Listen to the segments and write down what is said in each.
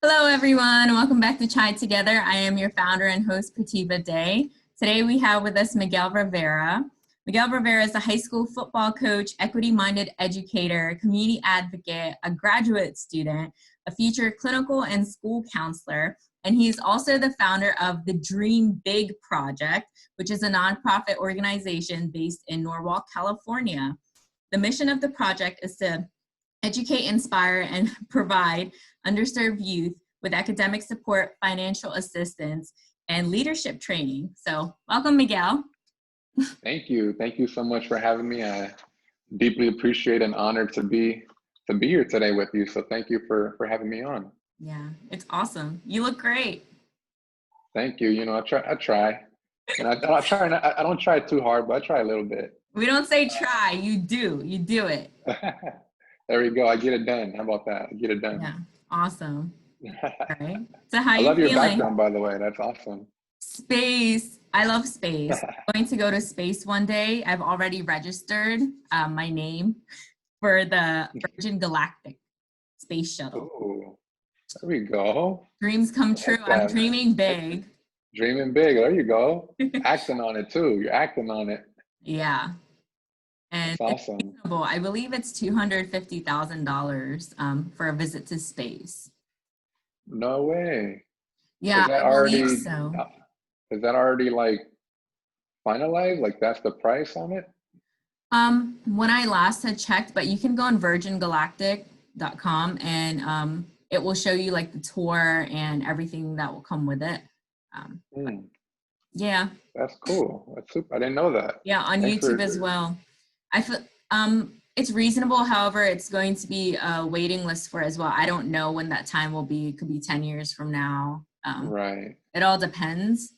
Hello, everyone. Welcome back to Chai Together. I am your founder and host, Prativa Day. Today we have with us Miguel Rivera. Miguel Rivera is a high school football coach, equity-minded educator, community advocate, a graduate student, a future clinical and school counselor, and he is also the founder of the Dream Big Project, which is a nonprofit organization based in Norwalk, California. The mission of the project is to educate, inspire, and provide underserved youth with academic support, financial assistance, and leadership training. So welcome, Miguel. Thank you. Thank you so much for having me. I deeply appreciate and honored to be here today with you. So thank you for having me on. Yeah, it's awesome. You look great. Thank you. You know, I try. And I don't try too hard, but I try a little bit. We don't say try, you do it. There we go. I get it done. How about that? I get it done. Yeah, awesome. All right. So how I you love feeling? Your background, by the way. That's awesome. Space. I love space. I'm going to go to space one day. I've already registered my name for the Virgin Galactic Space Shuttle. Ooh, there we go. Dreams come true. I'm dreaming big. Dreaming big. There you go. Acting on it too. You're acting on it. Yeah. And that's awesome. It's reasonable. I believe it's $250,000 for a visit to space. No way. Yeah, I believe so. Is that already like finalized? Like that's the price on it? When I last had checked, but you can go on virgingalactic.com and it will show you like the tour and everything that will come with it. Yeah. That's cool. That's super. I didn't know that. Yeah, on YouTube as well. I feel it's reasonable. However, it's going to be a waiting list for as well. I don't know when that time will be. It could be 10 years from now. Right. It all depends.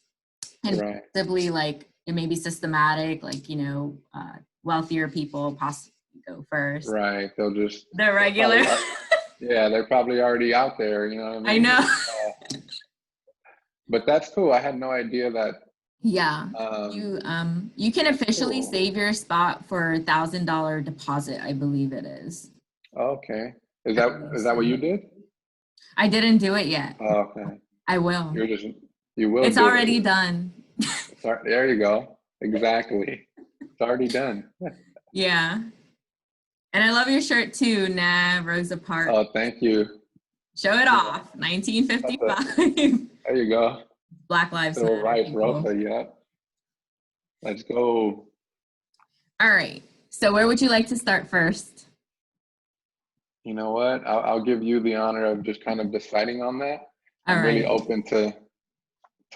And right. possibly like it may be systematic, like, you know, wealthier people possibly go first. Right. They'll just. The regular. Yeah, they're probably already out there, you know what I mean? I know. But that's cool. I had no idea that. Yeah, you can officially save your spot for $1,000 deposit, I believe it is. Okay. Is that what you did? I didn't do it yet. Oh, okay. I will. You will. It's already done. There you go. Exactly. It's already done. Yeah. And I love your shirt too, Rosa Parks. Oh, thank you. Show it off. 1955. There you go. Black Lives Matter. Right, Rosa, yeah. Let's go. All right. So where would you like to start first? You know what? I'll give you the honor of just kind of deciding on that. I'm really open to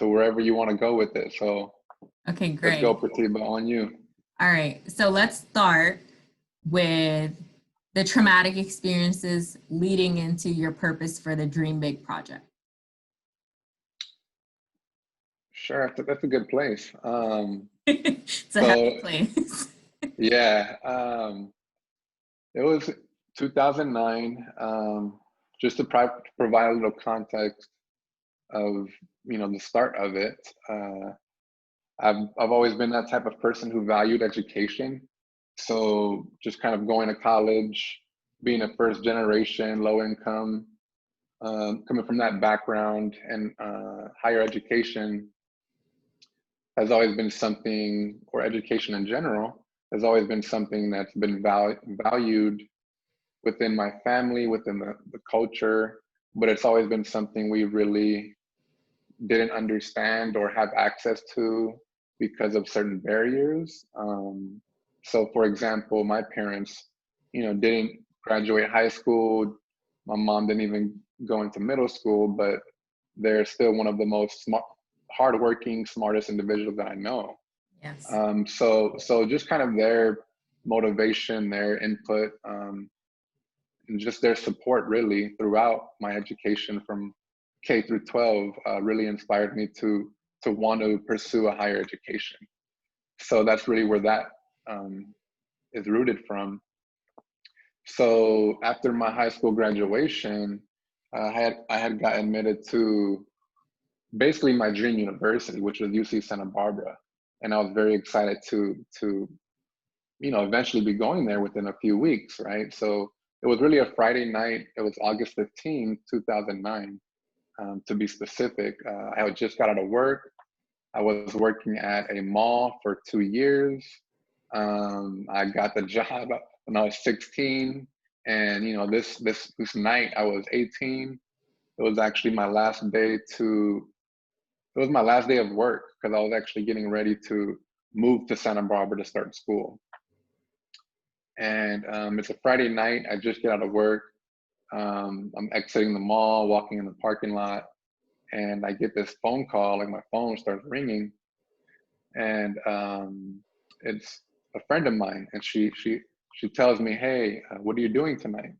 wherever you want to go with it. So okay, great. Let's go, Prativa, on you. All right. So let's start with the traumatic experiences leading into your purpose for the Dream Big Project. Sure, that's a good place. It's a happy place. Yeah, it was 2009. Just to provide a little context of the start of it. I've always been that type of person who valued education. So just kind of going to college, being a first generation, low income, coming from that background, and higher education has always been something, or education in general, has always been something that's been valued within my family, within the culture, but it's always been something we really didn't understand or have access to because of certain barriers. So for example, my parents, didn't graduate high school. My mom didn't even go into middle school, but they're still one of the most hardworking, smartest individuals that I know. Yes. So just kind of their motivation, their input, and just their support really throughout my education from K through 12 really inspired me to want to pursue a higher education. So that's really where that is rooted from. So after my high school graduation, I had got admitted to basically my dream university, which was UC Santa Barbara. And I was very excited to eventually be going there within a few weeks, right? So it was really a Friday night. It was August 15, 2009. to be specific. I had just got out of work. I was working at a mall for 2 years. I got the job when I was 16, and you know, this night I was 18. It was actually my last day to. It was my last day of work because I was actually getting ready to move to Santa Barbara to start school. And it's a Friday night. I just get out of work. I'm exiting the mall, walking in the parking lot, and I get this phone call. Like my phone starts ringing, and it's a friend of mine, and she tells me, "Hey, what are you doing tonight?"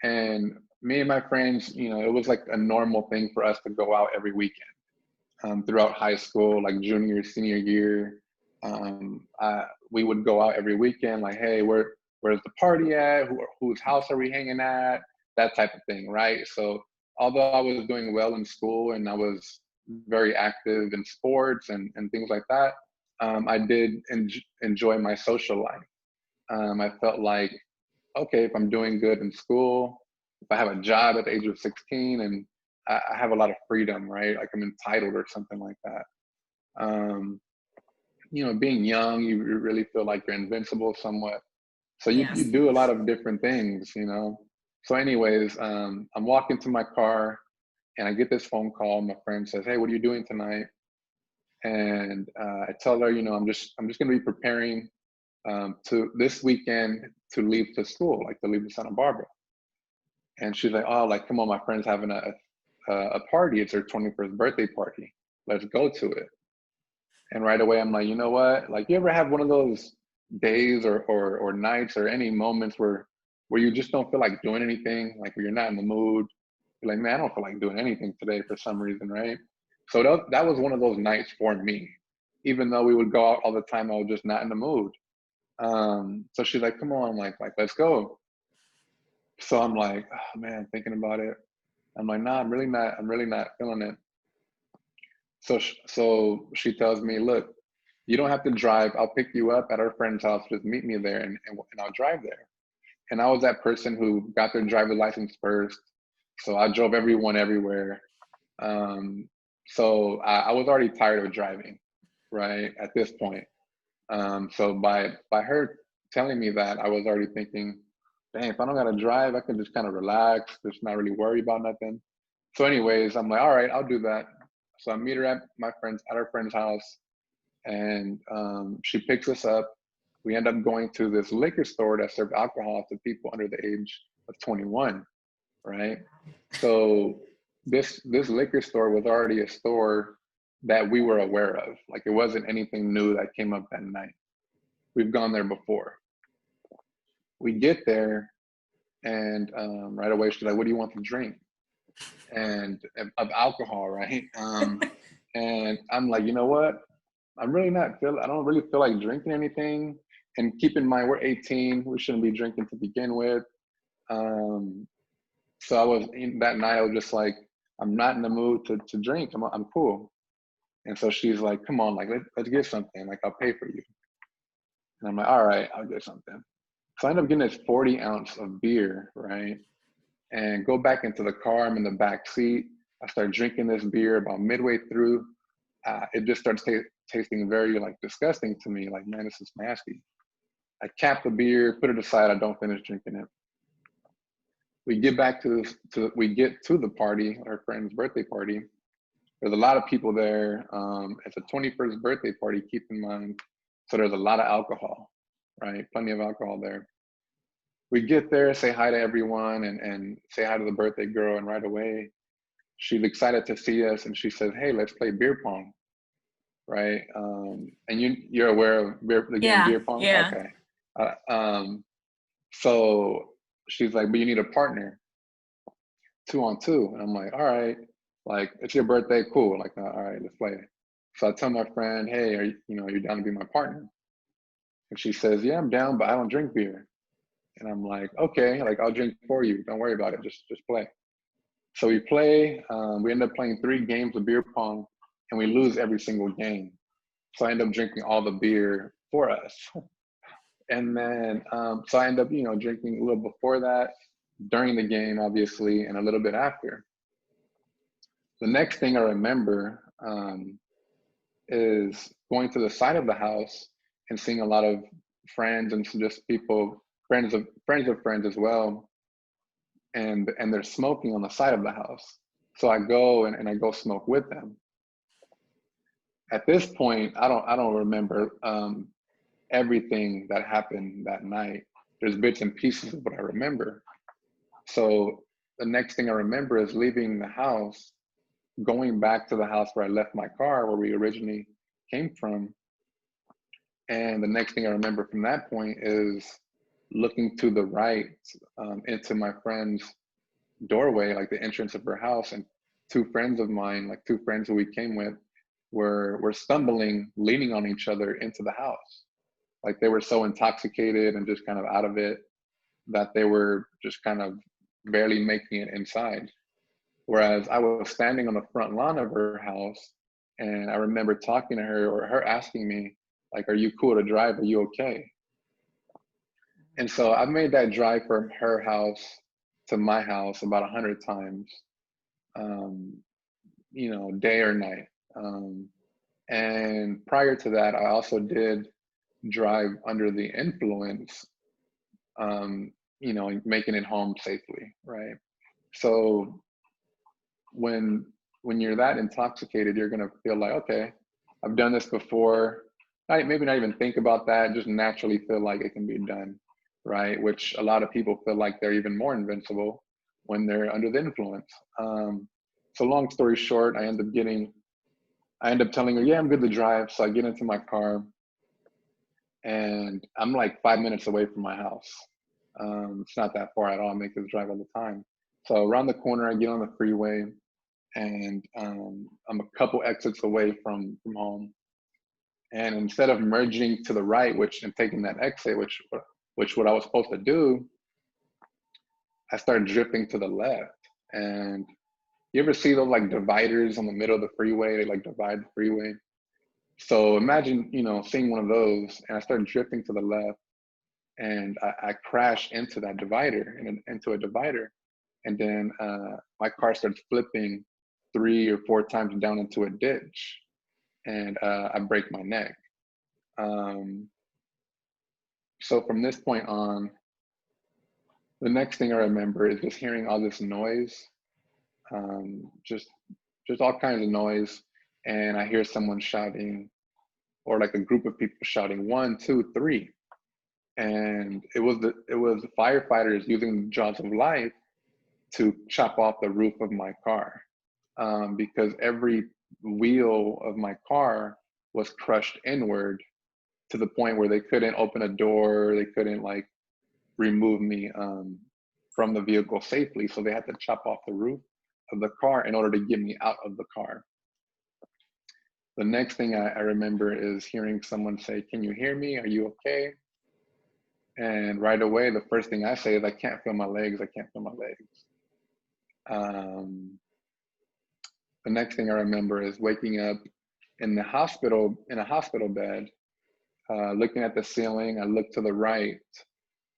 And me and my friends, you know, it was like a normal thing for us to go out every weekend throughout high school, like junior, senior year. We would go out every weekend, like, "Hey, where's the party at? Whose house are we hanging at?" That type of thing, right? So although I was doing well in school and I was very active in sports and things like that, I did enjoy my social life. I felt like, okay, if I'm doing good in school, if I have a job at the age of 16 and I have a lot of freedom, right? Like I'm entitled or something like that. You know, being young, you really feel like you're invincible somewhat. So you Yes. do a lot of different things, you know? So anyways, I'm walking to my car and I get this phone call. My friend says, "Hey, what are you doing tonight?" And I tell her, you know, I'm just going to be preparing to this weekend to leave to school, like to leave to Santa Barbara. And she's like, "Oh, like, come on, my friend's having a party. It's her 21st birthday party. Let's go to it." And right away, I'm like, you know what? Like, you ever have one of those days or nights or any moments where you just don't feel like doing anything, like where you're not in the mood? You're like, man, I don't feel like doing anything today for some reason, right? So that was one of those nights for me. Even though we would go out all the time, I was just not in the mood. So she's like, "Come on, like let's go." So I'm like, oh man, thinking about it. I'm like, nah, I'm really not feeling it. So she tells me, "Look, you don't have to drive. I'll pick you up at our friend's house. Just meet me there and I'll drive there." And I was that person who got their driver's license first. So I drove everyone everywhere. So I was already tired of driving, right, at this point. So by her telling me that, I was already thinking, dang, if I don't gotta drive, I can just kind of relax, just not really worry about nothing. So anyways, I'm like, all right, I'll do that. So I meet her at our friend's house, and she picks us up. We end up going to this liquor store that served alcohol to people under the age of 21, right? So this liquor store was already a store that we were aware of. Like, it wasn't anything new that came up that night. We've gone there before. We get there, and right away she's like, "What do you want to drink?" And of alcohol, right? And I'm like, you know what? I don't really feel like drinking anything. And keep in mind, we're 18. We shouldn't be drinking to begin with. So that night, I was just like, I'm not in the mood to drink. I'm cool. And so she's like, "Come on, like, let's get something. Like, I'll pay for you." And I'm like, all right, I'll get something. So I end up getting this 40 ounce of beer, right? And go back into the car. I'm in the back seat. I start drinking this beer. About midway through, it just starts tasting very like disgusting to me. Like, man, this is nasty. I cap the beer, put it aside. I don't finish drinking it. We get back we get to the party, our friend's birthday party. There's a lot of people there. It's a 21st birthday party, keep in mind. So there's a lot of alcohol, right? Plenty of alcohol there. We get there, say hi to everyone, and say hi to the birthday girl. And right away, she's excited to see us, and she says, "Hey, let's play beer pong," right? And you're aware of the game Yeah, beer pong? yeah. Okay. So she's like, "But you need a partner, 2-on-2." And I'm like, all right, like, it's your birthday, cool. Like, all right, let's play. So I tell my friend, "Hey, are you down to be my partner?" And she says, "Yeah, I'm down, but I don't drink beer." And I'm like, "Okay, like, I'll drink for you. Don't worry about it. Just play." So we play. We end up playing 3 games of beer pong, and we lose every single game. So I end up drinking all the beer for us. And then, so I end up, drinking a little before that, during the game, obviously, and a little bit after. The next thing I remember is going to the side of the house and seeing a lot of friends and just people, friends of friends as well, and they're smoking on the side of the house. So I go and I go smoke with them. At this point, I don't remember everything that happened that night. There's bits and pieces of what I remember. So the next thing I remember is leaving the house, going back to the house where I left my car, where we originally came from. And the next thing I remember from that point is looking to the right into my friend's doorway, like the entrance of her house, and two friends of mine, like two friends who we came with, were stumbling, leaning on each other into the house. Like they were so intoxicated and just kind of out of it that they were just kind of barely making it inside. Whereas I was standing on the front lawn of her house, and I remember talking to her, or her asking me, like, "Are you cool to drive? Are you okay?" And so I've made that drive from her house to my house about 100 times, um, day or night. And prior to that, I also did drive under the influence, making it home safely, right? So when you're that intoxicated, you're gonna feel like, okay, I've done this before. Maybe not even think about that, just naturally feel like it can be done, right? Which a lot of people feel like they're even more invincible when they're under the influence. So long story short, I end up telling her, yeah, I'm good to drive. So I get into my car, and I'm like 5 minutes away from my house. It's not that far at all. I make this drive all the time. So around the corner, I get on the freeway, and I'm a couple exits away from home. And instead of merging to the right, and taking that exit, which what I was supposed to do, I started drifting to the left. And you ever see those like dividers on the middle of the freeway? They like divide the freeway. So imagine, seeing one of those, and I started drifting to the left, and I crashed into that divider, into a divider. And then my car starts flipping 3 or 4 times down into a ditch, and I break my neck. So from this point on, the next thing I remember is just hearing all this noise, just all kinds of noise, and I hear someone shouting, or like a group of people shouting, 1, 2, 3, and it was the firefighters using the jaws of life to chop off the roof of my car, because every wheel of my car was crushed inward to the point where they couldn't open a door, they couldn't like remove me from the vehicle safely. So they had to chop off the roof of the car in order to get me out of the car. The next thing I remember is hearing someone say, "Can you hear me? Are you okay?" And right away, the first thing I say is, "I can't feel my legs. I can't feel my legs." The next thing I remember is waking up in a hospital bed, looking at the ceiling. I look to the right,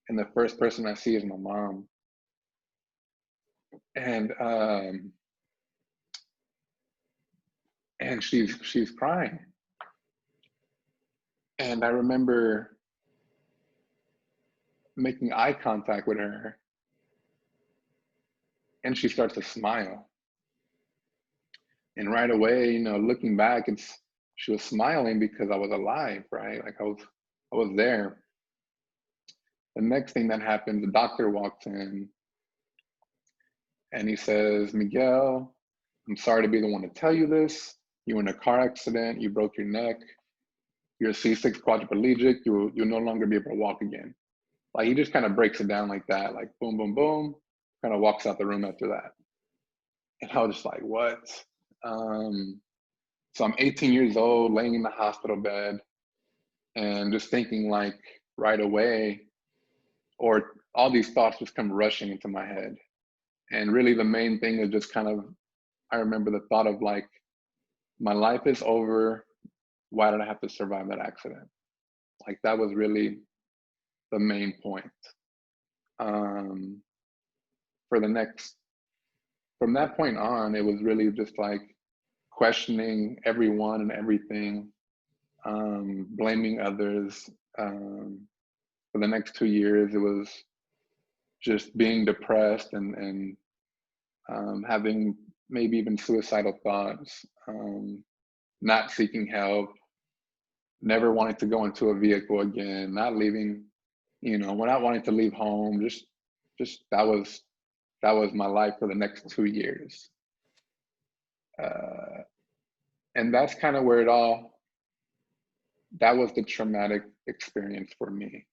and the first person I see is my mom. And she's crying. And I remember making eye contact with her, and she starts to smile. And right away, looking back, she was smiling because I was alive, right? Like I was there. The next thing that happened, the doctor walks in, and he says, "Miguel, I'm sorry to be the one to tell you this. You were in a car accident. You broke your neck. You're a C6 quadriplegic. You'll no longer be able to walk again." Like he just kind of breaks it down like that, like boom, boom, boom, kind of walks out the room after that. And I was just like, what? So I'm 18 years old, laying in the hospital bed, and just thinking like right away, or all these thoughts just come rushing into my head. And really the main thing is just kind of, I remember the thought of like, my life is over. Why did I have to survive that accident? Like that was really the main point. For the next from that point on, it was really just like questioning everyone and everything, blaming others. For the next 2 years, it was just being depressed and having maybe even suicidal thoughts, not seeking help, never wanting to go into a vehicle again, not leaving, not wanting to leave home. Just that was my life for the next 2 years. And that's kind of where that was the traumatic experience for me.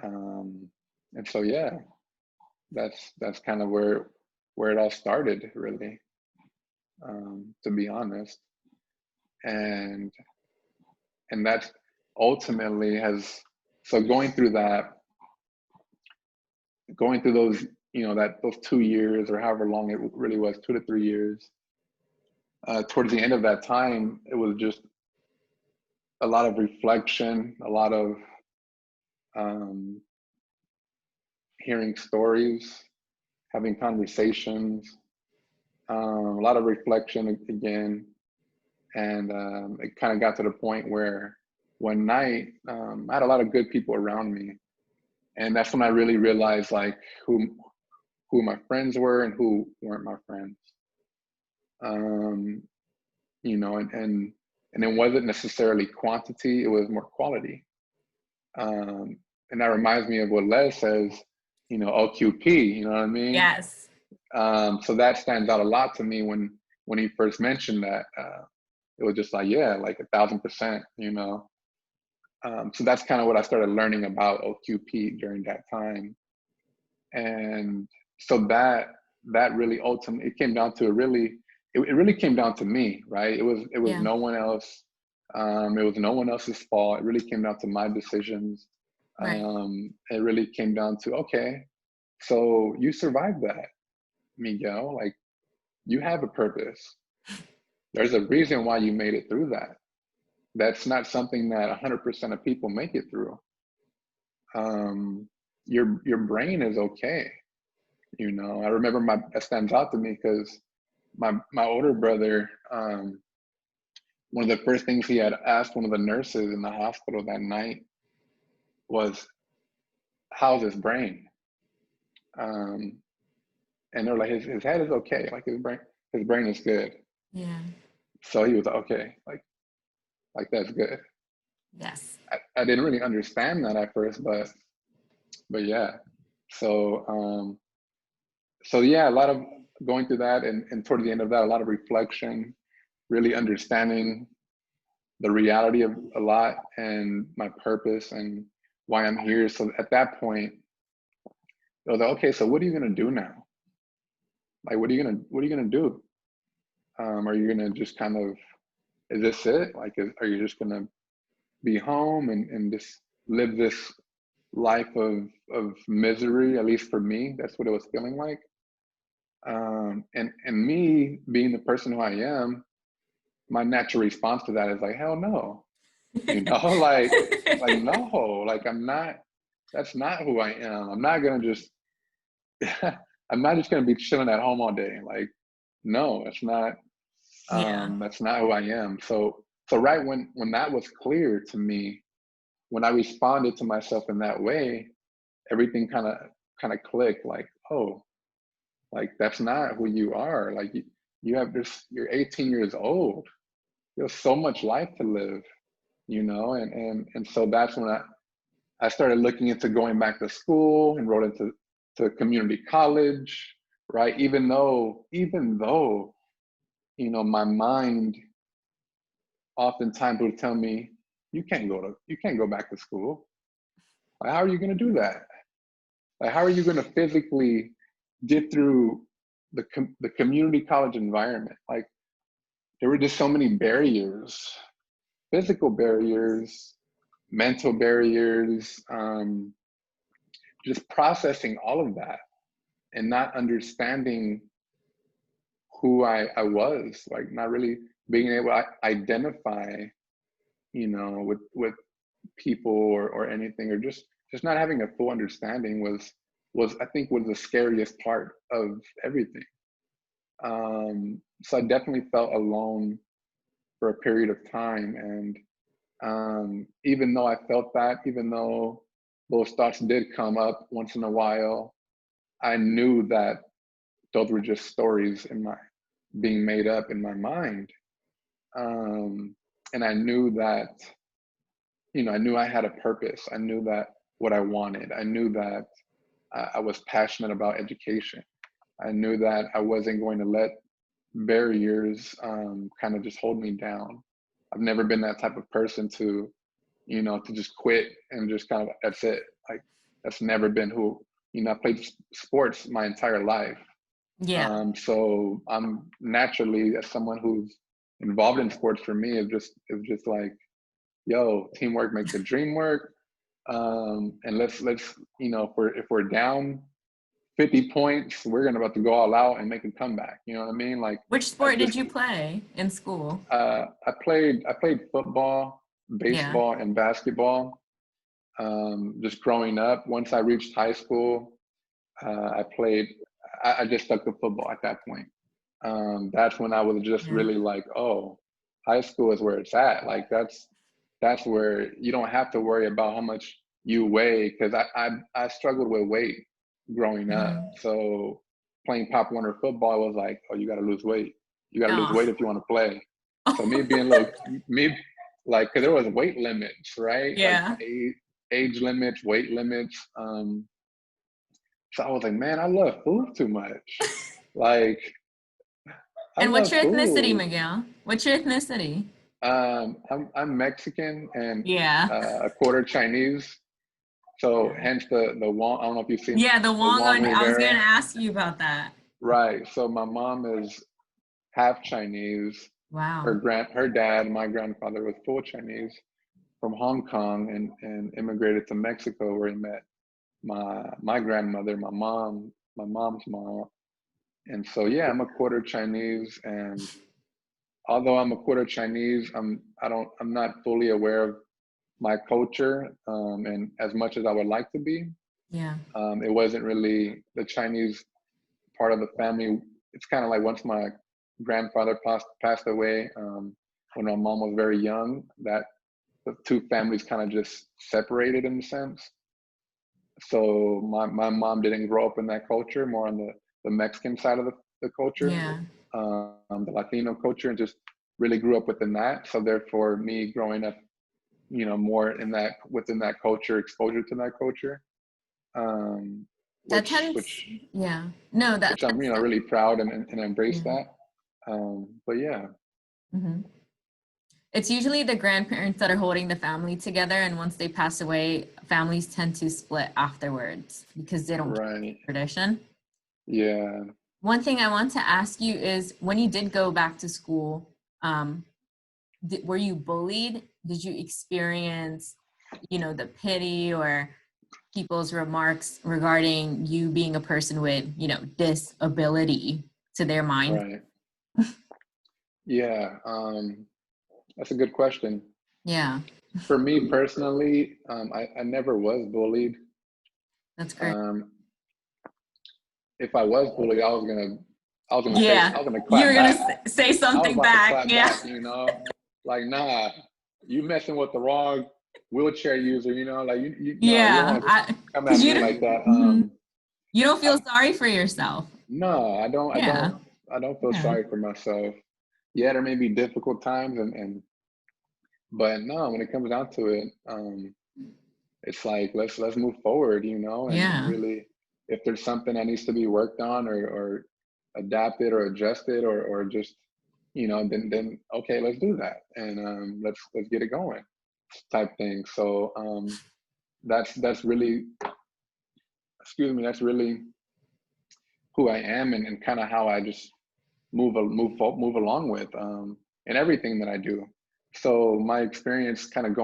And so, yeah, that's kind of where it all started, really, to be honest. And that's ultimately so going through those, those 2 years or however long it really was, 2 to 3 years, towards the end of that time, it was just a lot of reflection, a lot of hearing stories, having conversations, a lot of reflection again. And it kind of got to the point where one night, I had a lot of good people around me. And that's when I really realized like who my friends were and who weren't my friends. And it wasn't necessarily quantity, it was more quality. And that reminds me of what Les says, OQP, you know what I mean? Yes. So that stands out a lot to me when he first mentioned that. It was just like, yeah, like 1,000%, So that's kind of what I started learning about OQP during that time. And so that really ultimately, it came down to it really came down to me, right? It was Yeah. no one else. It was no one else's fault. It really came down to my decisions. Right. It really came down to, okay, so you survived that, Miguel. Like, you have a purpose. There's a reason why you made it through that. That's not something that 100% of people make it through. Your brain is okay. I remember that stands out to me because my older brother, one of the first things he had asked one of the nurses in the hospital that night was, how's his brain? And they're like, his head is okay. Like his brain is good. Yeah. So he was like, okay, like that's good. Yes. I didn't really understand that at first, but yeah. So yeah, a lot of going through that, and toward the end of that, a lot of reflection, really understanding the reality of a lot and my purpose and why I'm here. So at that point, I was like, okay, so what are you gonna do now? Like, what are you gonna do? Are you gonna just kind of, is this it? Like, are you just gonna be home and just live this life of misery? At least for me, that's what it was feeling like. And me being the person who I am, my natural response to that is like, hell no, like no, like I'm not. That's not who I am. I'm not gonna just. I'm not just gonna be chilling at home all day. Like, no, it's not. Yeah. That's not who I am. So right when that was clear to me, when I responded to myself in that way, everything kind of clicked. Like, oh, like that's not who you are. Like you have this. You're 18 years old. You have so much life to live, and so that's when I started looking into going back to school, enrolled into community college, right? Even though my mind oftentimes would tell me, you can't go back to school. Like, how are you going to do that? Like, how are you going to physically get through the community college environment? Like, there were just so many barriers, physical barriers, mental barriers, just processing all of that and not understanding who I was, like not really being able to identify, with people or anything, or just not having a full understanding was I think was the scariest part of everything. So I definitely felt alone for a period of time. And even though I felt that, even though those thoughts did come up once in a while, I knew that those were just stories in my being made up in my mind. And I knew that, I knew I had a purpose. I knew that what I wanted. I knew that I was passionate about education. I knew that I wasn't going to let barriers kind of just hold me down. I've never been that type of person to, to just quit and just kind of, that's it. Like, that's never been who, I played sports my entire life. Yeah. So I'm naturally, as someone who's involved in sports, for me, it's just like, yo, teamwork makes the dream work. And let's, if we're down 50 points, we're about to go all out and make a comeback. You know what I mean? Like, Which I sport did just, you play in school? I played football, Yeah. baseball, and basketball. Just growing up. Once I reached high school, I just stuck to football at that point. That's when I was just Yeah. really like, oh, high school is where it's at. Like, that's where you don't have to worry about how much you weigh, because I struggled with weight growing up. Mhm. So playing Pop Warner football was like, oh, you got to lose weight. You got to lose Oh. weight if you want to play. So me being a little, me like, because there was weight limits, right? Like Yeah. age limits, weight limits. So I was like, man, I love food too much. Like, I And what's love your ethnicity, food. Miguel? What's your ethnicity? I'm Mexican and Yeah. a quarter Chinese. So hence the Wong. I don't know if you've seen Yeah, the the Wong Wong one. I was gonna Rivera. ask you about that. Right. So my mom is half Chinese. Wow. Her dad, my grandfather, was full Chinese from Hong Kong and immigrated to Mexico, where he met my grandmother, my mom's mom. And so yeah, I'm a quarter Chinese, and although I'm a quarter Chinese, I'm not fully aware of my culture, and as much as I would like to be, Yeah. it wasn't really the Chinese part of the family. It's kind of like once my grandfather passed away, when my mom was very young, that the two families kind of just separated in a sense. So my mom didn't grow up in that culture, more on the Mexican side of the culture, Yeah. the Latino culture, and just really grew up within that. So therefore, me growing up, more in that within that culture, exposure to that culture, um, That which tends. which Yeah. No, that which I'm tends. really proud and embrace Yeah. that. But yeah, Hmm. It's usually the grandparents that are holding the family together, and once they pass away, families tend to split afterwards because they don't keep right, tradition. yeah, One thing I want to ask you is, when you did go back to school, were you bullied? Did you experience, the pity or people's remarks regarding you being a person with, disability to their mind? right, yeah. That's a good question. Yeah, For me personally, I never was bullied. that's great. Um, if I was bullied, I Yeah, was gonna you clap were gonna back. say I was something about to back. clap Yeah, back, like, nah, you messing with the wrong wheelchair user, like no, you don't yeah. want to come at Because me like that. mhm. You don't feel I, sorry for yourself. no, Yeah, I don't feel yeah, sorry for myself. Yeah, there may be difficult times, but no, when it comes down to it, it's like let's move forward, and yeah. really, if there's something that needs to be worked on or adapted or adjusted or just, then okay, let's do that, and let's get it going, type thing. So that's really, excuse me, that's really who I am, and kind of how I just move along with, in everything that I do. So my experience kind of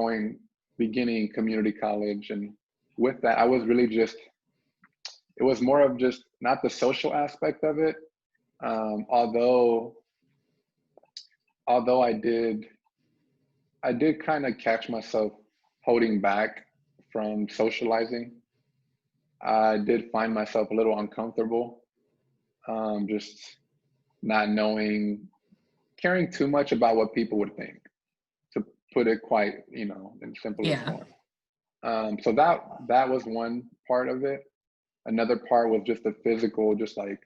beginning community college, and with that, I was really just, it was more of just not the social aspect of it. Although I did kind of catch myself holding back from socializing. I did find myself a little uncomfortable, just not knowing, caring too much about what people would think, to put it quite, you know, in simplest Yeah. form. So that was one part of it. Another part was just the physical, just like,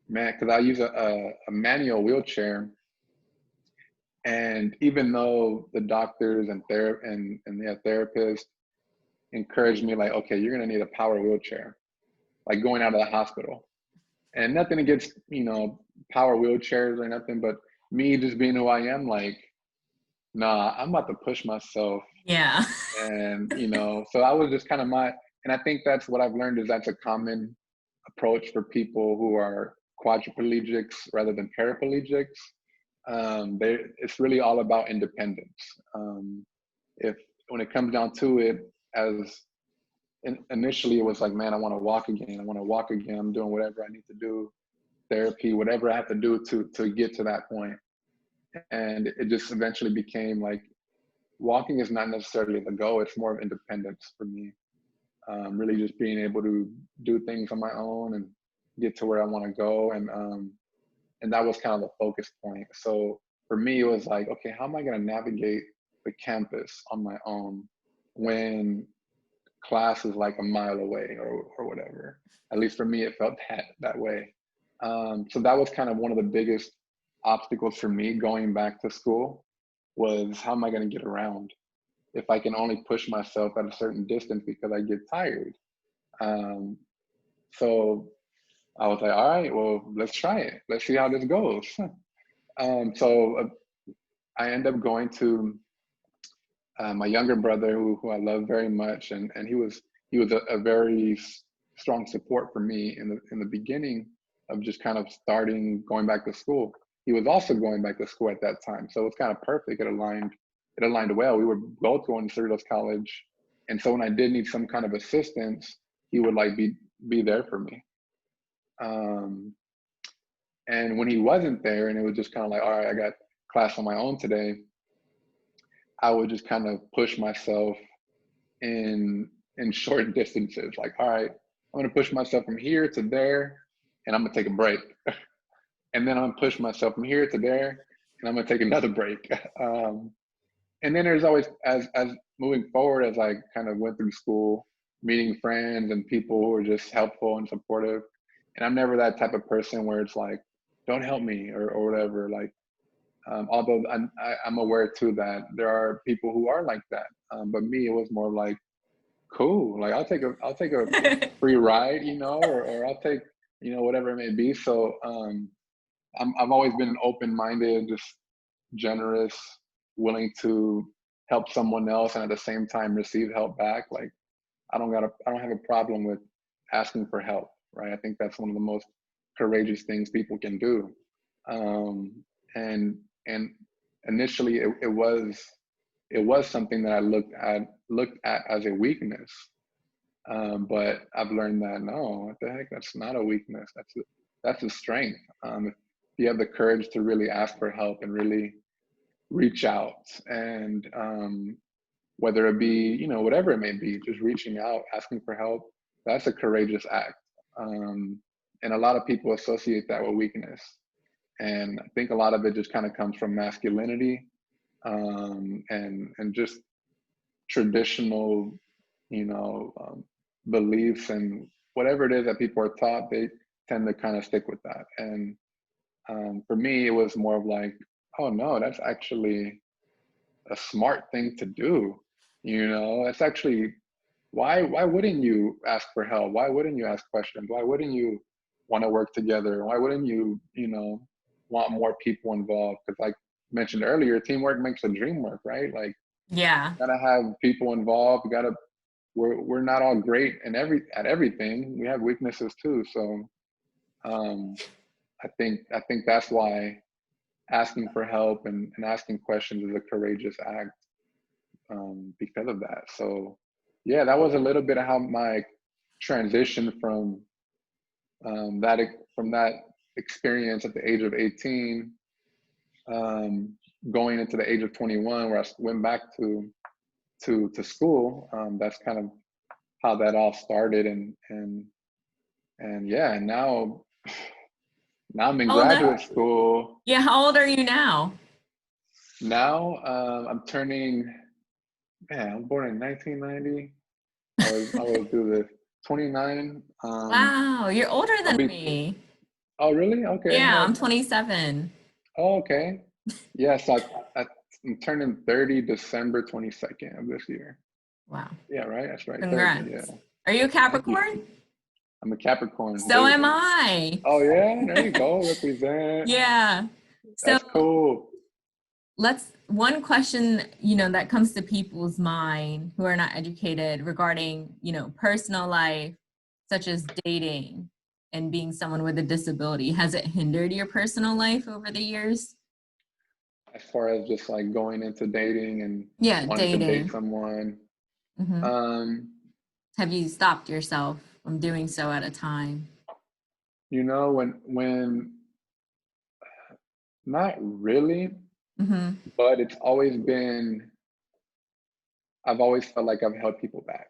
man, because I use a manual wheelchair, and even though the doctors and the therapists encouraged me, like, okay, you're gonna need a power wheelchair, like going out of the hospital. And nothing against, you know, power wheelchairs or nothing, but me just being who I am, like, nah, I'm about to push myself. Yeah. And, you know, so I was just kind of and I think that's what I've learned, is that's a common approach for people who are quadriplegics rather than paraplegics. It's really all about independence. If when it comes down to it, as initially it was like, man, I want to walk again. I want to walk again. I'm doing whatever I need to do, therapy, whatever I have to do to get to that point. And it just eventually became like, walking is not necessarily the goal. It's more of independence for me. Really just being able to do things on my own and get to where I want to go. And that was kind of the focus point. So for me, it was like, okay, how am I going to navigate the campus on my own when class is like a mile away or whatever? At least for me, it felt that way. So that was kind of one of the biggest obstacles for me going back to school, was how am I going to get around if I can only push myself at a certain distance because I get tired. So I was like, all right, well, let's try it. Let's see how this goes. So I ended up going to my younger brother, who I love very much, and he was a very strong support for me in the beginning of just kind of going back to school. He was also going back to school at that time, so it was kind of perfect. It aligned well. We were both going to Cerritos College, and so when I did need some kind of assistance, he would like be there for me. And when he wasn't there, and it was just kind of like, all right, I got class on my own today, I would just kind of push myself in short distances. Like, all right, I'm gonna push myself from here to there, and I'm gonna take a break. And then I'm gonna push myself from here to there, and I'm gonna take another break. And then there's always, as moving forward, as I kind of went through school, meeting friends and people who are just helpful and supportive. And I'm never that type of person where it's like, don't help me or whatever. Like, although I'm aware too that there are people who are like that. But me, it was more like, cool. Like, I'll take a free ride, you know, or I'll take, you know, whatever it may be. So I've always been open-minded, just generous, willing to help someone else, and at the same time receive help back. Like, I don't have a problem with asking for help, right? I think that's one of the most courageous things people can do. And initially it was something that I looked at as a weakness. But I've learned that, no, what the heck, that's not a weakness. That's a strength. If you have the courage to really ask for help and really reach out, and whether it be, you know, whatever it may be, just reaching out, asking for help, that's a courageous act. And a lot of people associate that with weakness. And I think a lot of it just kind of comes from masculinity, and just traditional, you know, beliefs, and whatever it is that people are taught, they tend to kind of stick with that. And for me, it was more of like, oh no, that's actually a smart thing to do. You know, that's actually, why wouldn't you ask for help? Why wouldn't you ask questions? Why wouldn't you want to work together? Why wouldn't you, you know, want more people involved? Because like mentioned earlier, teamwork makes the dream work, right? Like, Yeah. you gotta have people involved. We're not all great at everything. We have weaknesses too. So I think that's why asking for help and asking questions is a courageous act, because of that. So yeah, that was a little bit of how my transition from that experience at the age of 18, going into the age of 21, where I went back to school. That's kind of how that all started, and yeah, and now Now I'm in Oh, graduate school. yeah. How old are you now? Now I'm turning, man, I'm born in 1990. I was do this 29. Wow, you're older I'll than be, me. oh, really? Okay. Yeah, Well, I'm 27. oh, okay. Yes, I'm turning 30 December 22nd of this year. Wow. Yeah, right. That's right. 30. Yeah. Congrats. Are you a Thank you. Capricorn? I'm a Capricorn. So am I. Oh yeah, there you go. Represent. Yeah. So That's cool. one question, that comes to people's mind who are not educated regarding, personal life, such as dating and being someone with a disability. Has it hindered your personal life over the years? As far as just like going into dating and Yeah, wanting to date dating. someone, Hmm. um, Have you stopped yourself from doing so at a time? when not really, Hmm. but it's always been. I've always felt like I've held people back,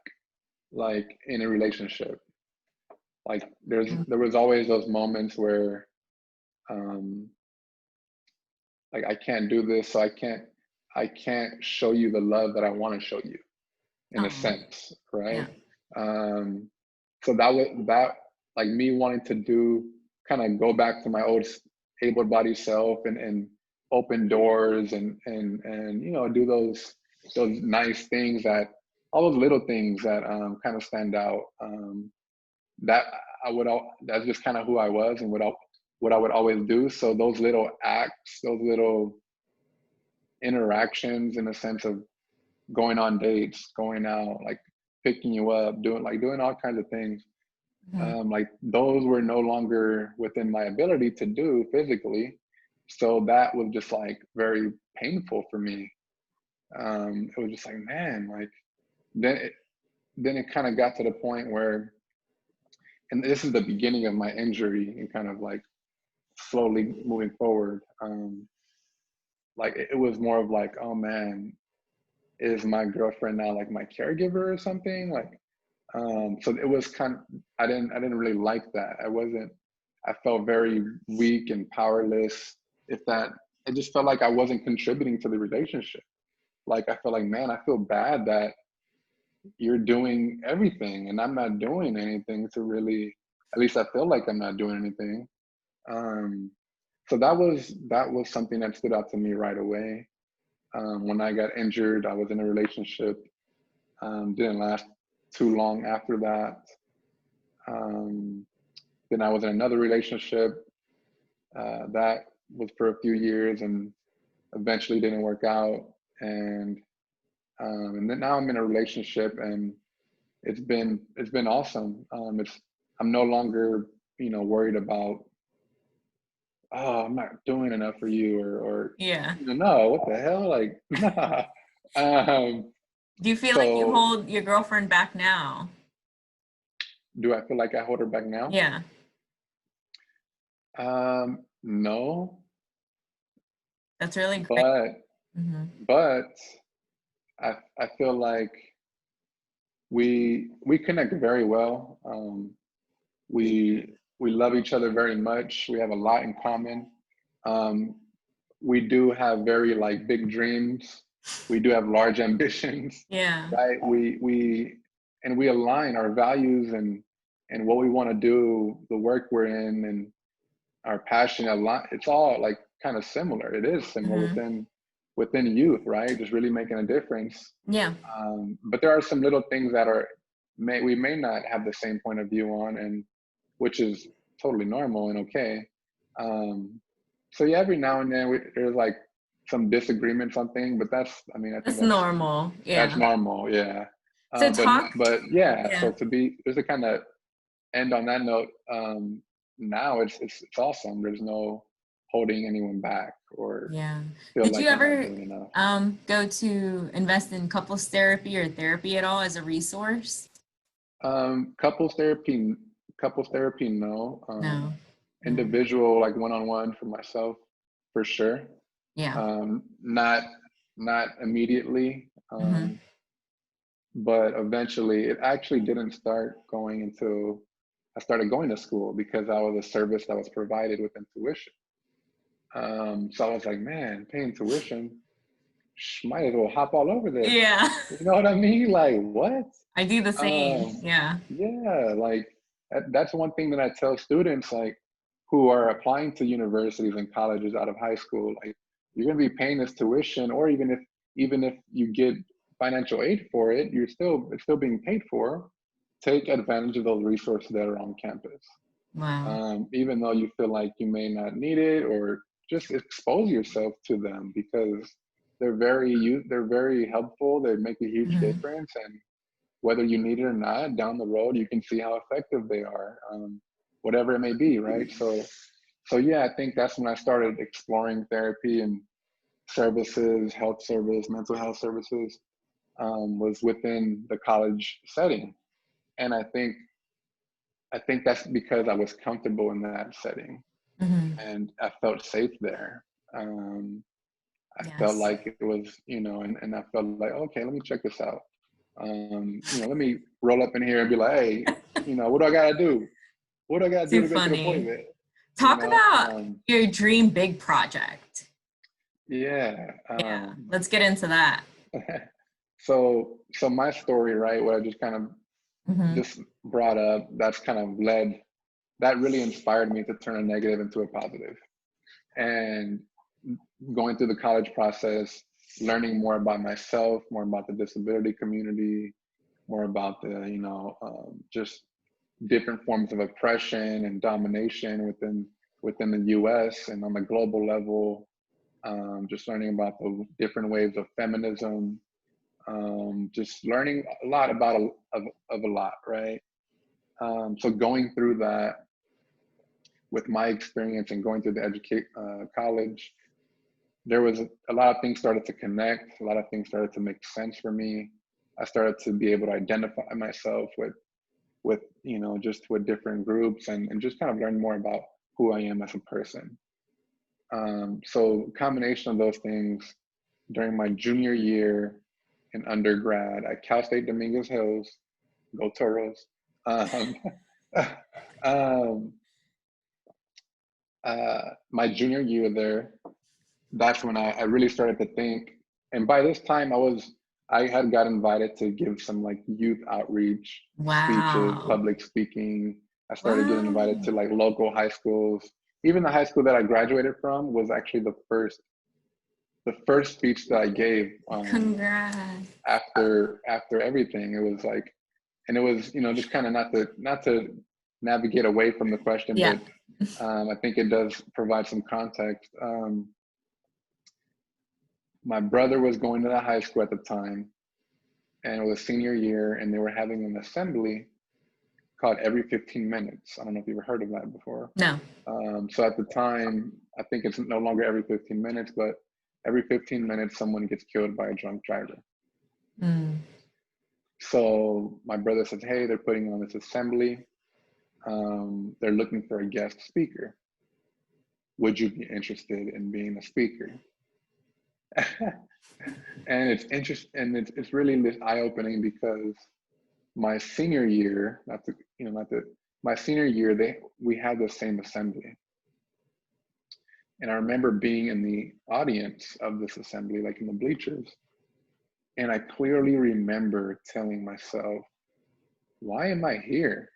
like in a relationship. Like there was always those moments where, um, like I can't do this, so I can't show you the love that I want to show you, in a Oh, sense, right? yeah. Um, so that like me wanting to do kind of go back to my old able-bodied self and open doors and do those nice things, that all those little things that kind of stand out. That that's just kind of who I was and what I would always do. So those little acts, those little interactions, in a sense of going on dates, going out, like picking you up, doing all kinds of things. Mhm. Like those were no longer within my ability to do physically. So that was just like very painful for me. It was just like, man, like then it kind of got to the point where, and this is the beginning of my injury and kind of like slowly moving forward. Like it was more of like, oh man, is my girlfriend now like my caregiver or something? Like, so it was kind of, I didn't really like that. I felt very weak and powerless. If that, it just felt like I wasn't contributing to the relationship. Like I felt like, man, I feel bad that you're doing everything and I'm not doing anything to really, at least I feel like I'm not doing anything. Um, so that was something that stood out to me right away. When I got injured, I was in a relationship. Didn't last too long after that. Um, then I was in another relationship that was for a few years and eventually didn't work out. And then now I'm in a relationship and it's been awesome. I'm no longer worried about, oh, I'm not doing enough for you, or Yeah. no, what the hell, like nah. Um, Do you feel like you so hold your girlfriend back now? do I feel like I hold her back now? Yeah, No, that's really great. but Hmm. but I feel like we connect very well. We love each other very much. We have a lot in common. Um, we do have very like big dreams. We do have large ambitions, Yeah. right? We align our values and what we want to do, the work we're in, and our passion a lot. It's all like kind of similar. It is similar Hmm. within youth, right? Just really making a difference. Yeah. But there are some little things that we may not have the same point of view on, and which is totally normal and okay. Um, so yeah, every now and then there's like some disagreements on things, but I think That's normal. that's Yeah. normal. Yeah. So But talk. but yeah, Yeah. so just to kind of end on that note, now it's awesome. There's no holding anyone back or Yeah. feel Did you like I'm not ever doing enough. go to invest in couples therapy or therapy at all as a resource? Couples therapy, no. No. No. Individual, like one-on-one for myself, for sure. Yeah. Not immediately, Hmm. but eventually. It actually didn't start going until I started going to school because I was a service that was provided within tuition. So I was like, man, paying tuition, might as well hop all over this. Yeah. You know what I mean? Like, what? I do the same. Yeah. Yeah, like that's one thing that I tell students, like, who are applying to universities and colleges out of high school. Like, you're gonna be paying this tuition, or even if you get financial aid for it, it's still being paid for. Take advantage of those resources that are on campus. Wow. Even though you feel like you may not need it, or just expose yourself to them, because they're very helpful. They make a huge Mhm. difference, and whether you need it or not, down the road, you can see how effective they are, whatever it may be, right? So yeah, I think that's when I started exploring therapy and services, health service, mental health services, was within the college setting. And I think that's because I was comfortable in that setting, Mhm. and I felt safe there. I felt Yes. like it was, and I felt like, okay, let me check this out. Let me roll up in here and be like, hey, what do I gotta do? What do I gotta do Too to make an funny. appointment? You Talk know? about your dream big project. Yeah. Yeah. Let's get into that. So my story, right? What I just kind of Mhm. just brought up, that really inspired me to turn a negative into a positive. And going through the college process, learning more about myself, more about the disability community, more about the, just different forms of oppression and domination within the U.S. and on the global level. Just learning about the different waves of feminism. Just learning a lot about of a lot, right? So going through that with my experience and going through the college, there was a lot of things started to connect. A lot of things started to make sense for me. I started to be able to identify myself with just with different groups, and just kind of learn more about who I am as a person. So combination of those things during my junior year in undergrad at Cal State Dominguez Hills, go Toros. Um, um, my junior year there, that's when I really started to think. And by this time, I had got invited to give some like youth outreach speeches, Wow. public speaking. I started getting Wow. invited to like local high schools. Even the high school that I graduated from was actually the first speech that I gave, Congrats. after everything. It was like, and it was, just kind of not to navigate away from the question, Yeah. but I think it does provide some context. My brother was going to the high school at the time, and it was senior year, and they were having an assembly called every 15 minutes. I don't know if you've ever heard of that before. No. So at the time, I think it's no longer every 15 minutes, but every 15 minutes, someone gets killed by a drunk driver. Mm. So my brother says, hey, they're putting on this assembly. They're looking for a guest speaker. Would you be interested in being a speaker? And it's interesting, and it's really eye-opening, because my senior year, my senior year, we had the same assembly. And I remember being in the audience of this assembly, like in the bleachers. And I clearly remember telling myself, why am I here?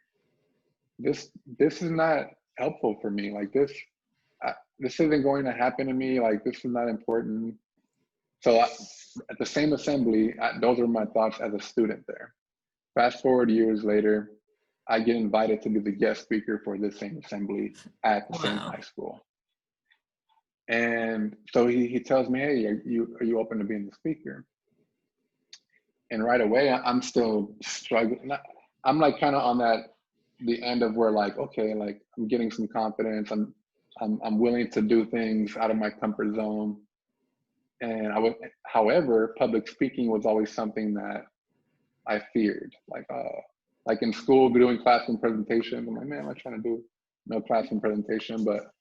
This is not helpful for me. Like this isn't going to happen to me. Like, this is not important. So at the same assembly, those were my thoughts as a student there. Fast forward years later, I get invited to be the guest speaker for this same assembly at the same Wow. high school. And so he tells me, hey, are you open to being the speaker? And right away, I'm still struggling. I'm like kind of on the end of where, like, okay, like I'm getting some confidence. I'm willing to do things out of my comfort zone. And however, public speaking was always something that I feared. Like in school, doing classroom presentations, I'm like, man, I'm not trying to do no classroom presentation, but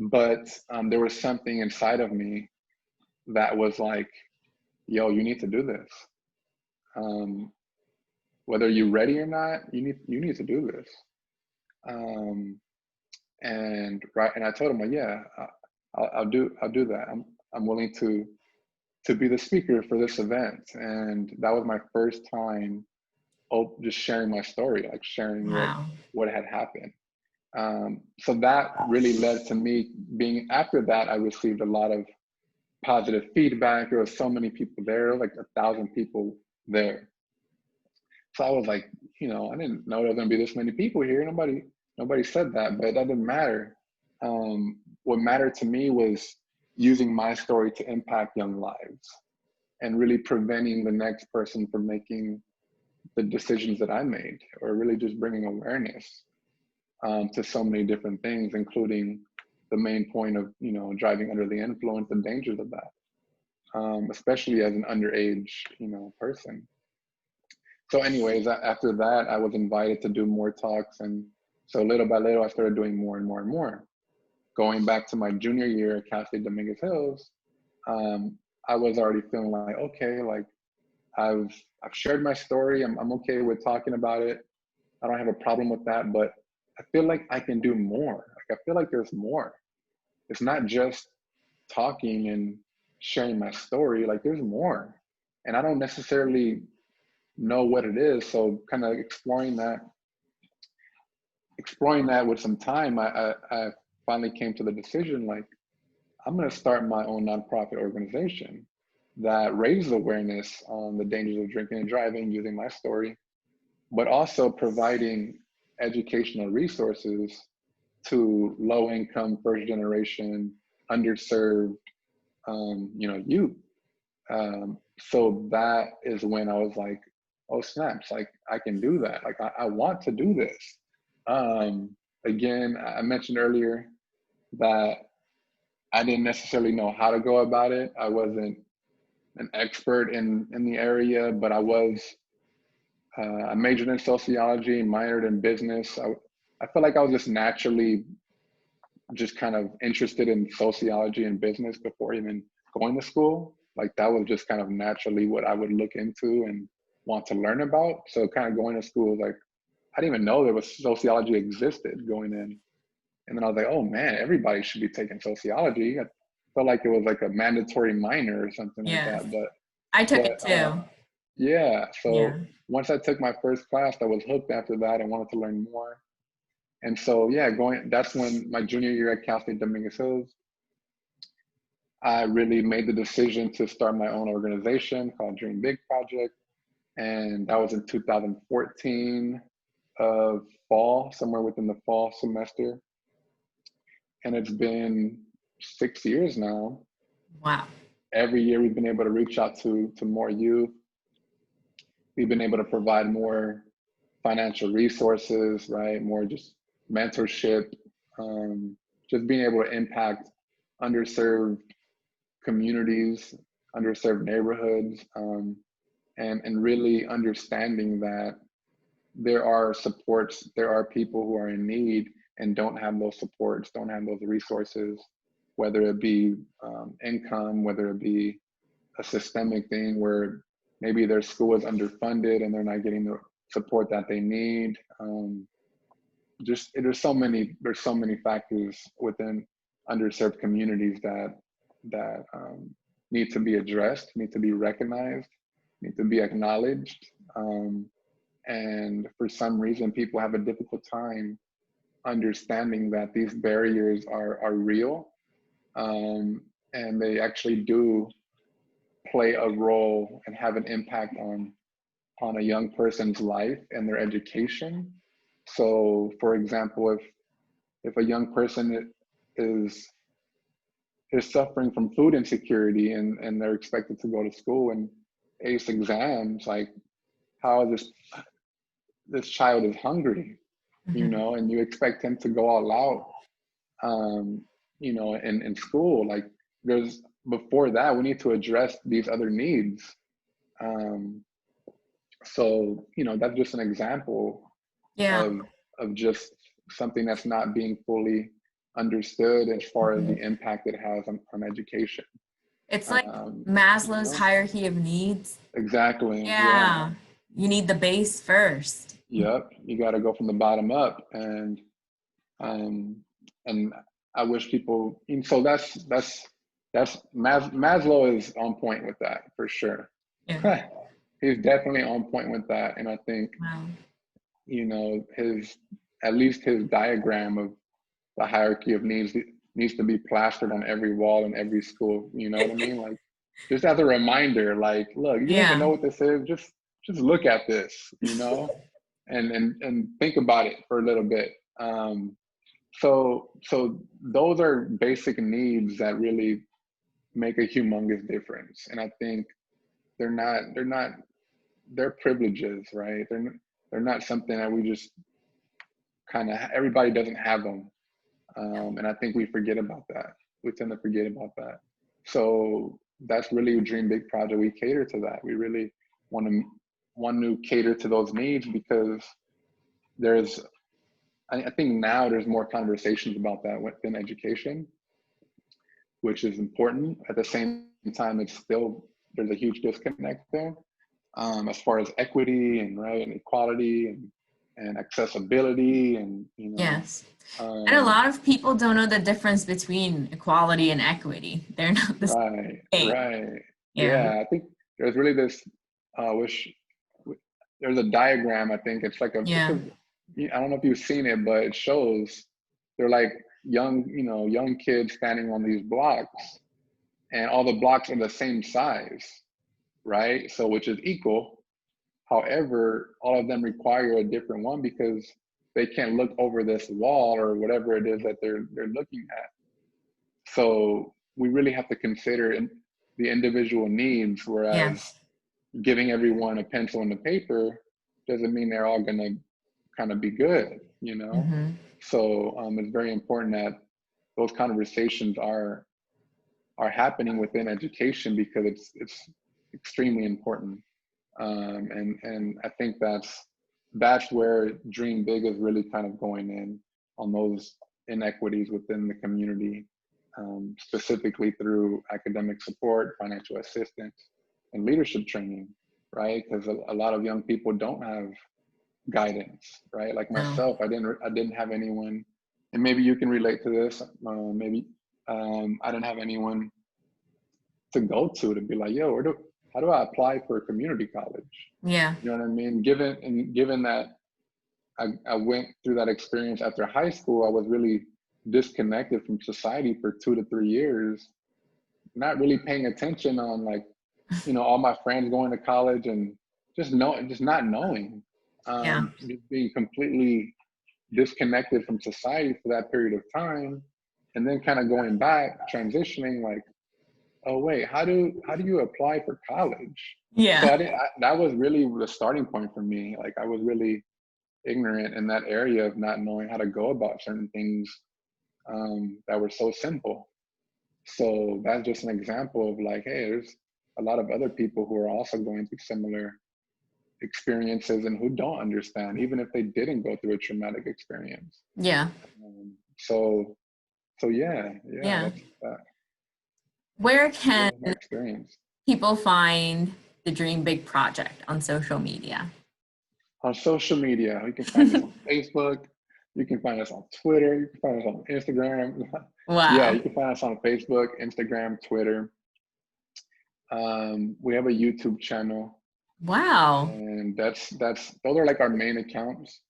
there was something inside of me that was like, yo, you need to do this. Whether you're ready or not, you need to do this. And I told him, like, yeah, I'll do that. I'm willing to be the speaker for this event. And that was my first time just sharing my story, like sharing Wow. what had happened. So that really led to me after that, I received a lot of positive feedback. There was so many people there, like 1,000 people there. So I was like, I didn't know there was gonna be this many people here. Nobody said that, but that didn't matter. What mattered to me was using my story to impact young lives and really preventing the next person from making the decisions that I made, or really just bringing awareness to so many different things, including the main point of, driving under the influence, the dangers of that, especially as an underage, person. So anyways, after that, I was invited to do more talks. And so little by little, I started doing more and more and more. Going back to my junior year at Cal State Dominguez Hills, I was already feeling like, okay, like I've shared my story. I'm okay with talking about it. I don't have a problem with that, but I feel like I can do more. Like I feel like there's more. It's not just talking and sharing my story. Like there's more, and I don't necessarily know what it is. So kind of exploring that with some time, I finally came to the decision, like I'm going to start my own nonprofit organization that raises awareness on the dangers of drinking and driving using my story, but also providing educational resources to low-income, first-generation, underserved, youth. So that is when I was like, oh snaps, like I can do that. Like I want to do this. Again, I mentioned earlier that I didn't necessarily know how to go about it. I wasn't an expert in the area, but I majored in sociology, minored in business. I felt like I was just naturally just kind of interested in sociology and business before even going to school. Like that was just kind of naturally what I would look into and want to learn about. So kind of going to school, like I didn't even know there was sociology existed going in. And then I was like, oh man, everybody should be taking sociology. I felt like it was like a mandatory minor or something like Yeah. that. I took it too. Yeah. Yeah. So once I took my first class, I was hooked after that and wanted to learn more. And so, yeah, that's when my junior year at Cal State Dominguez Hills, I really made the decision to start my own organization called Dream Big Project. And that was in 2014 of fall, somewhere within the fall semester. And it's been 6 years now. Wow. Every year we've been able to reach out to more youth. We've been able to provide more financial resources, right? More just mentorship, just being able to impact underserved communities, underserved neighborhoods, and really understanding that there are supports, there are people who are in need and don't have those supports, don't have those resources, whether it be income, whether it be a systemic thing where maybe their school is underfunded and they're not getting the support that they need. There's so many factors within underserved communities that need to be addressed, need to be recognized, need to be acknowledged. And for some reason, people have a difficult time understanding that these barriers are real, and they actually do play a role and have an impact on a young person's life and their education. So, for example, if a young person is suffering from food insecurity and they're expected to go to school and ace exams, like how this child is hungry, and you expect him to go all out, in school. Like before that, we need to address these other needs. So, that's just an example Yeah. of just something that's not being fully understood as far as the impact it has on education. It's like Maslow's Yeah. hierarchy of needs. Exactly. Yeah. You need the base first. Yep. You got to go from the bottom up. And And I wish people, and so Maslow is on point with that for sure. Yeah. He's definitely on point with that. And I think, Wow. you know, at least his diagram of the hierarchy of needs to be plastered on every wall in every school. You know what I mean? Like, just as a reminder, like, look, you don't even Yeah. know what this is. Just look at this, you know, and think about it for a little bit. So those are basic needs that really make a humongous difference. And I think they're privileges, right? They're not something that we just kind of, everybody doesn't have them. And I think we forget about that. We tend to forget about that. So that's really a Dream Big project. We cater to that. We really want to cater to those needs because I think now there's more conversations about that within education, which is important. At the same time, there's a huge disconnect there, as far as equity and right and equality and accessibility and Yes. And a lot of people don't know the difference between equality and equity. They're not the same. right. Yeah. Yeah, I think there's really this wish there's a diagram. I think it's like Yeah. I don't know if you've seen it, but it shows they're like young kids standing on these blocks, and all the blocks are the same size, right? So which is equal. However, all of them require a different one because they can't look over this wall or whatever it is that they're looking at. So we really have to consider the individual needs, whereas Yes. giving everyone a pencil and a paper doesn't mean they're all going to kind of be good, you know? Mm-hmm. So it's very important that those conversations are happening within education because it's extremely important. And I think that's where Dream Big is really kind of going in on those inequities within the community, specifically through academic support, financial assistance, and leadership training, right? Because a lot of young people don't have guidance, right? Like No. myself, I didn't have anyone, and maybe you can relate to this. Maybe I didn't have anyone to go to be like, yo, how do I apply for a community college? Yeah. You know what I mean? Given that I went through that experience after high school, I was really disconnected from society for 2 to 3 years, not really paying attention on like, all my friends going to college and just not knowing, Yeah. just being completely disconnected from society for that period of time, and then kind of going back, transitioning, like, oh wait, how do you apply for college? So Yeah. that was really the starting point for me. Like I was really ignorant in that area of not knowing how to go about certain things, that were so simple. So that's just an example of like, hey, there's a lot of other people who are also going through similar experiences and who don't understand, even if they didn't go through a traumatic experience. Yeah. So yeah, Yeah. that's that. Where Yeah, can my experience. people find the Dream Big Project on social media? On social media, you can find us on Facebook. You can find us on Twitter. You can find us on Instagram. Yeah, Wow. you can find us on Facebook, Instagram, Twitter. We have a YouTube channel, Wow. and those are like our main accounts.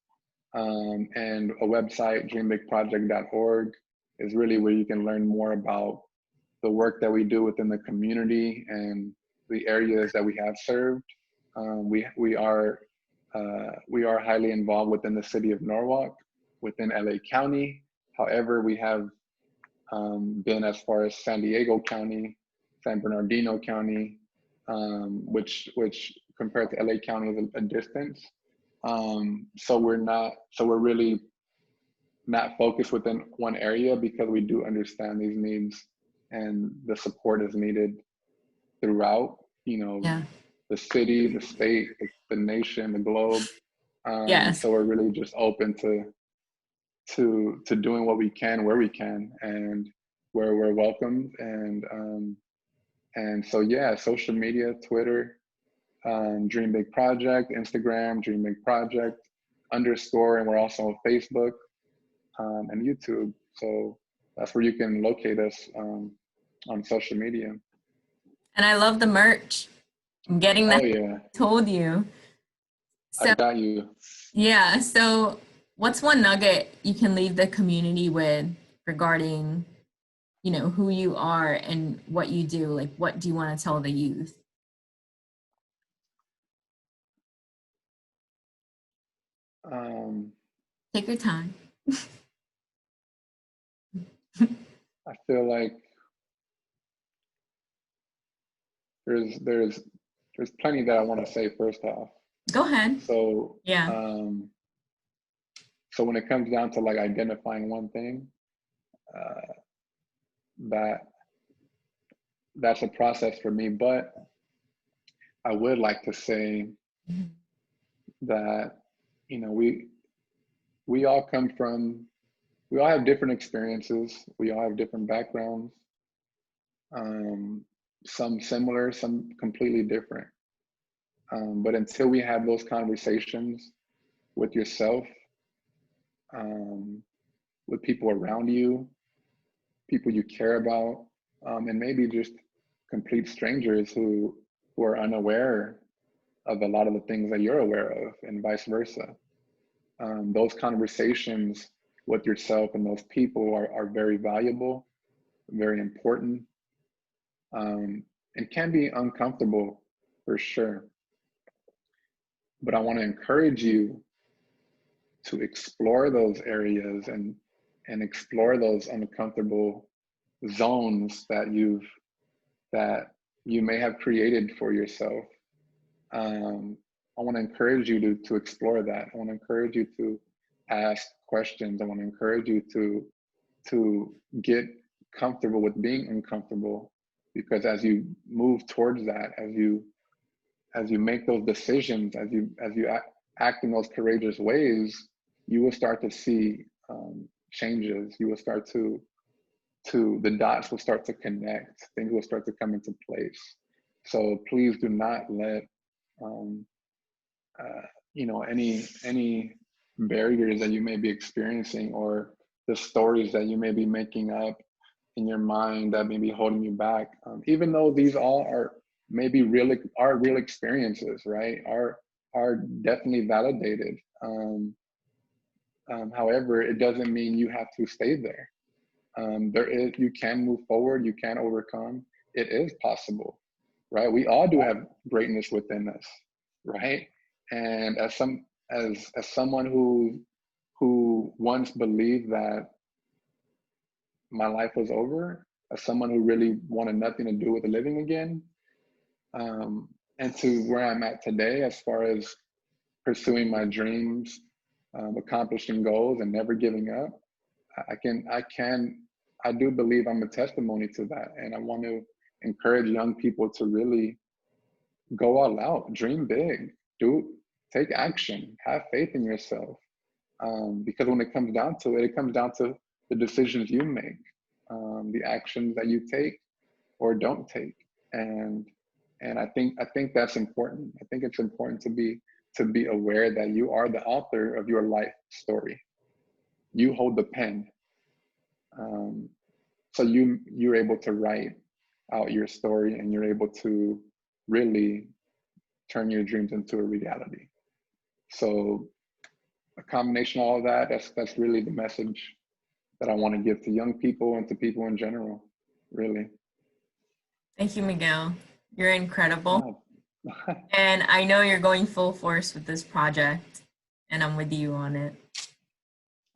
And a website, dreambigproject.org, is really where you can learn more about the work that we do within the community and the areas that we have served. We are highly involved within the city of Norwalk, within LA County. However, we have been as far as San Diego County, San Bernardino County, which compared to LA County is a distance. So we're really not focused within one area because we do understand these needs and the support is needed throughout, Yeah. the city, the state, the nation, the globe. Yes. So we're really just open to doing what we can where we can and where we're welcomed. And so yeah, social media, Twitter, Dream Big Project, Instagram, Dream Big Project _, and we're also on Facebook. and YouTube. So that's where you can locate us on social media. And I love the merch. I'm getting that. Oh yeah, Told you. I So got you. yeah. So what's one nugget you can leave the community with regarding, you know, who you are and what you do? Like, what do you want to tell the youth? Um, Take your time. I feel like there's plenty that I want to say first off. Go ahead. So Yeah. so when it comes down to like identifying one thing, uh, that that's a process for me. But I would like to say that, you know, we all come from, we all have different experiences. We all have different backgrounds. Some similar, some completely different. But until we have those conversations with yourself, with people around you, people you care about, and maybe just complete strangers who are unaware of a lot of the things that you're aware of, and vice versa. Those conversations with yourself and those people are very valuable, very important, and can be uncomfortable for sure. But I want to encourage you to explore those areas and explore those uncomfortable zones that you may have created for yourself. I want to encourage you to explore that. I want to encourage you to ask questions. I want to encourage you to get comfortable with being uncomfortable, because as you move towards that, as you make those decisions, as you act in those courageous ways, you will start to see changes. You will start to the dots will start to connect. Things will start to come into place. So please do not let you know, any barriers that you may be experiencing, or the stories that you may be making up in your mind that may be holding you back, even though these all are maybe real experiences, right? Are definitely validated. However, it doesn't mean you have to stay there. You can move forward, you can overcome. It is possible, right? We all do have greatness within us, right? And as someone who once believed that my life was over, as someone who really wanted nothing to do with living again, and to where I'm at today, as far as pursuing my dreams, accomplishing goals, and never giving up, I do believe I'm a testimony to that. And I want to encourage young people to really go all out, dream big, take action, have faith in yourself. Because when it comes down to it, it comes down to the decisions you make, the actions that you take or don't take. And I think that's important. I think it's important to be aware that you are the author of your life story. You hold the pen. So you're able to write out your story, and you're able to really turn your dreams into a reality. So a combination of all of that, that's really the message that I want to give to young people and to people in general, really. Thank you, Miguel. You're incredible. Oh. And I know you're going full force with this project, and I'm with you on it.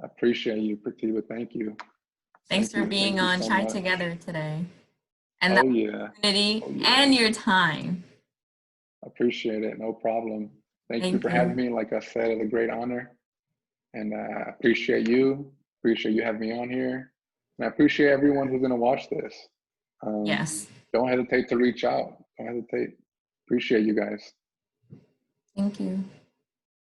I appreciate you, Prativa. Thank you. Thanks for being on so Chai much. Together today. And the Oh yeah. opportunity Oh, yeah. and your time. I appreciate it. No problem. Thank you Thank for you. having me. Like I said, it's a great honor. And I appreciate you. Appreciate you having me on here. And I appreciate everyone who's going to watch this. Yes. Don't hesitate to reach out. Don't hesitate. Appreciate you guys. Thank you.